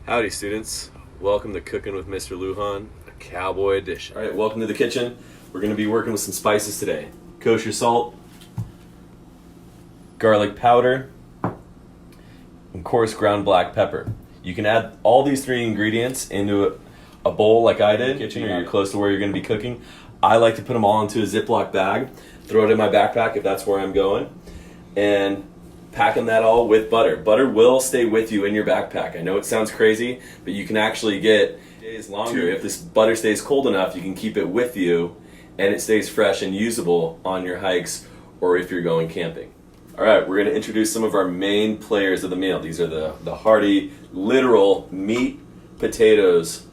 Howdy students, welcome to Cooking with Mr. Lujan, a cowboy edition. Alright, welcome to the kitchen. We're going to be working with some spices today. Kosher salt, garlic powder, and coarse ground black pepper. You can add all these three ingredients into a bowl like I did in the kitchen, or you're close to where you're going to be cooking. I like to put them all into a Ziploc bag, throw it in my backpack if that's where I'm going, and packing that all with butter. Butter will stay with you in your backpack. I know it sounds crazy, but you can actually get days longer. If this butter stays cold enough, you can keep it with you and it stays fresh and usable on your hikes or if you're going camping. All right, we're gonna introduce some of our main players of the meal. These are the hearty, literal meat, potatoes,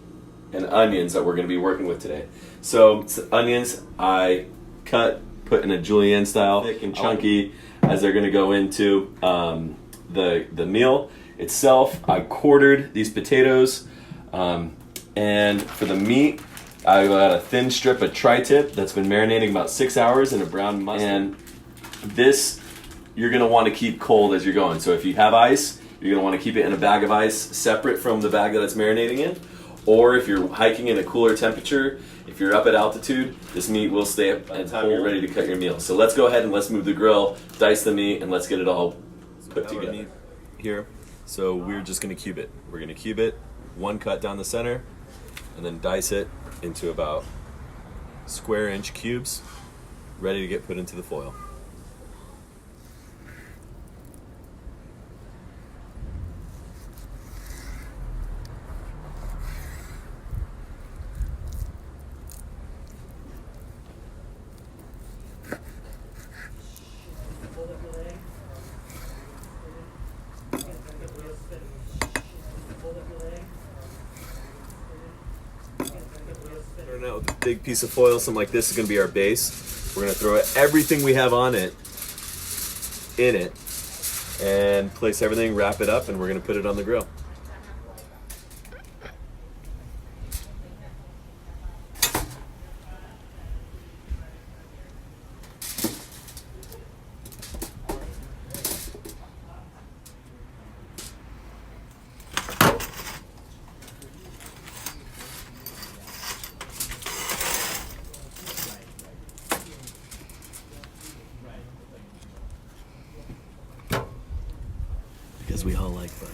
and onions that we're gonna be working with today. So onions, I put in a julienne style, thick and chunky, as they're going to go into the meal itself. I quartered these potatoes, and for the meat, I got a thin strip of tri-tip that's been marinating about 6 hours in a brown mustard. And this, you're going to want to keep cold as you're going. So if you have ice, you're going to want to keep it in a bag of ice separate from the bag that it's marinating in. Or if you're hiking in a cooler temperature, if you're up at altitude, this meat will stay up by the time you're ready to cut your meal. So let's go ahead and let's move the grill, dice the meat, and let's get it all put together. Here, so we're just going to cube it. We're going to cube it, one cut down the center, and then dice it into about square inch cubes, ready to get put into the foil. Starting out with a big piece of foil, something like this is going to be our base. We're going to throw everything we have on it in it and place everything, wrap it up, and we're going to put it on the grill. Because we all like butter.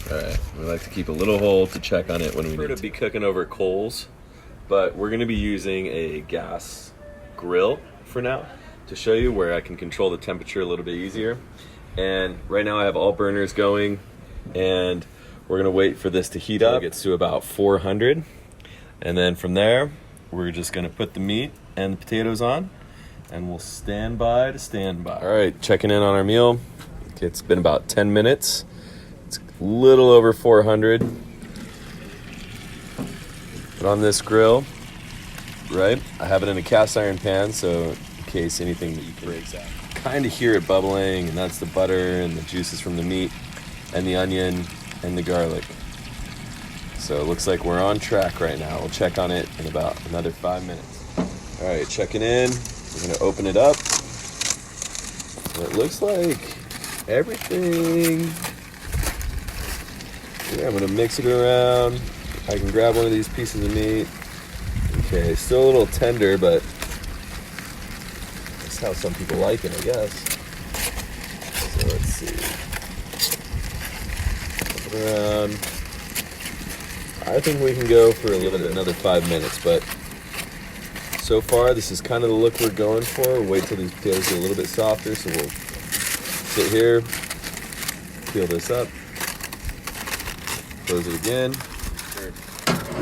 Alright, we like to keep a little hole to check on it when we need to be cooking over coals, but we're going to be using a gas grill for now to show you where I can control the temperature a little bit easier. And right now I have all burners going, and we're going to wait for this to heat up. It gets to about 400, and then from there we're just going to put the meat and the potatoes on, and we'll stand by to stand by. Alright, checking in on our meal. It's been about 10 minutes. It's a little over 400. But on this grill, right, I have it in a cast iron pan, so in case anything that you can kind of hear it bubbling, and that's the butter and the juices from the meat and the onion and the garlic. So it looks like we're on track right now. We'll check on it in about another 5 minutes. All right, checking in. We're gonna open it up. And it looks like everything. Yeah, I'm gonna mix it around. I can grab one of these pieces of meat. Okay, still a little tender, but that's how some people like it, I guess. So let's see. Flip it around. I think we can go for a little bit, another 5 minutes, but so far this is kind of the look we're going for. We'll wait till these potatoes get a little bit softer, so we'll sit here, peel this up, close it again.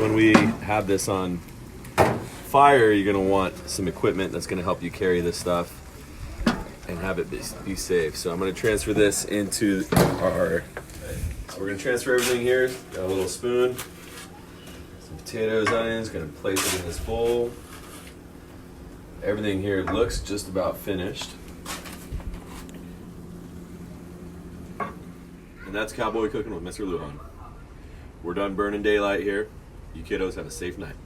when we have this on fire, you're gonna want some equipment that's gonna help you carry this stuff and have it be safe. So I'm gonna transfer this into so we're gonna transfer everything here. Got a little spoon, some potatoes, onions, gonna place it in this bowl. Everything here looks just about finished. And that's Cowboy Cooking with Mr. Lujan. We're done burning daylight here. You kiddos have a safe night.